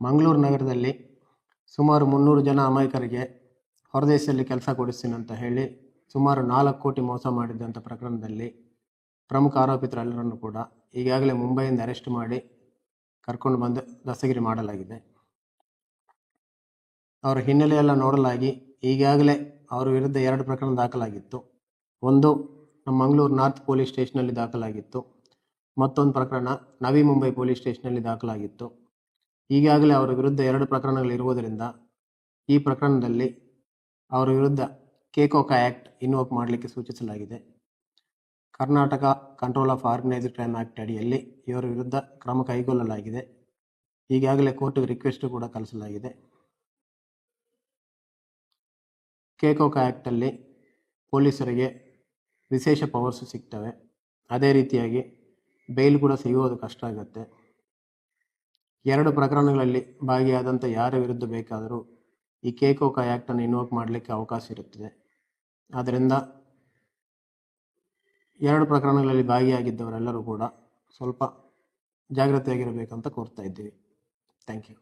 ಮಂಗಳೂರು ನಗರದಲ್ಲಿ ಸುಮಾರು 300 ಜನ ಅಮಾಯಕರಿಗೆ ಹೊರದೇಶದಲ್ಲಿ ಕೆಲಸ ಕೊಡಿಸ್ತೀನಿ ಅಂತ ಹೇಳಿ ಸುಮಾರು 4 ಕೋಟಿ ಮೋಸ ಮಾಡಿದ್ದಂಥ ಪ್ರಕರಣದಲ್ಲಿ ಪ್ರಮುಖ ಆರೋಪಿತರೆಲ್ಲರನ್ನು ಕೂಡ ಈಗಾಗಲೇ ಮುಂಬೈಯಿಂದ ಅರೆಸ್ಟ್ ಮಾಡಿ ಕರ್ಕೊಂಡು ಬಂದು ದಸ್ತಗಿರಿ ಮಾಡಲಾಗಿದೆ. ಅವರ ಹಿನ್ನೆಲೆಯೆಲ್ಲ ನೋಡಲಾಗಿ ಈಗಾಗಲೇ ಅವರ ವಿರುದ್ಧ 2 ಪ್ರಕರಣ ದಾಖಲಾಗಿತ್ತು. ಒಂದು ನಮ್ಮ ಮಂಗಳೂರು ನಾರ್ತ್ ಪೊಲೀಸ್ ಸ್ಟೇಷನಲ್ಲಿ ದಾಖಲಾಗಿತ್ತು. ಮತ್ತೊಂದು ಪ್ರಕರಣ ನವಿ ಮುಂಬೈ ಪೊಲೀಸ್ ಸ್ಟೇಷನಲ್ಲಿ ದಾಖಲಾಗಿತ್ತು. ಈಗಾಗಲೇ ಅವರ ವಿರುದ್ಧ 2 ಪ್ರಕರಣಗಳಿರುವುದರಿಂದ ಈ ಪ್ರಕರಣದಲ್ಲಿ ಅವರ ವಿರುದ್ಧ ಕೇಕೋಕಾ ಆ್ಯಕ್ಟ್ ಇನ್ವೋಕ್ ಮಾಡಲಿಕ್ಕೆ ಸೂಚಿಸಲಾಗಿದೆ. Karnataka control of organised crime act ಅಡಿಯಲ್ಲಿ ಇವರ ವಿರುದ್ಧ ಕ್ರಮ ಕೈಗೊಳ್ಳಲಾಗಿದೆ. ಈಗಾಗಲೇ ಕೋರ್ಟ್ಗೆ ರಿಕ್ವೆಸ್ಟ್ ಕೂಡ ಕಳಿಸಲಾಗಿದೆ. ಕೇಕೋಕಾ ಆ್ಯಕ್ಟಲ್ಲಿ ಪೊಲೀಸರಿಗೆ ವಿಶೇಷ ಪವರ್ಸ್ ಸಿಗ್ತವೆ. ಅದೇ ರೀತಿಯಾಗಿ ಬೇಲ್ ಕೂಡ ಸಿಗೋದು ಕಷ್ಟ ಆಗುತ್ತೆ. 2 ಪ್ರಕರಣಗಳಲ್ಲಿ ಭಾಗಿಯಾದಂಥ ಯಾರ ವಿರುದ್ಧ ಬೇಕಾದರೂ ಈ ಕೇಕೋಕಾ ಆ್ಯಕ್ಟನ್ನು ಇನ್ವೋಕ್ ಮಾಡಲಿಕ್ಕೆ ಅವಕಾಶ ಇರುತ್ತದೆ. ಆದ್ದರಿಂದ 2 ಪ್ರಕರಣಗಳಲ್ಲಿ ಭಾಗಿಯಾಗಿದ್ದವರೆಲ್ಲರೂ ಕೂಡ ಸ್ವಲ್ಪ ಜಾಗ್ರತೆಯಾಗಿರಬೇಕಂತ ಕೋರ್ತಾ ಇದ್ದೀವಿ. Thank you.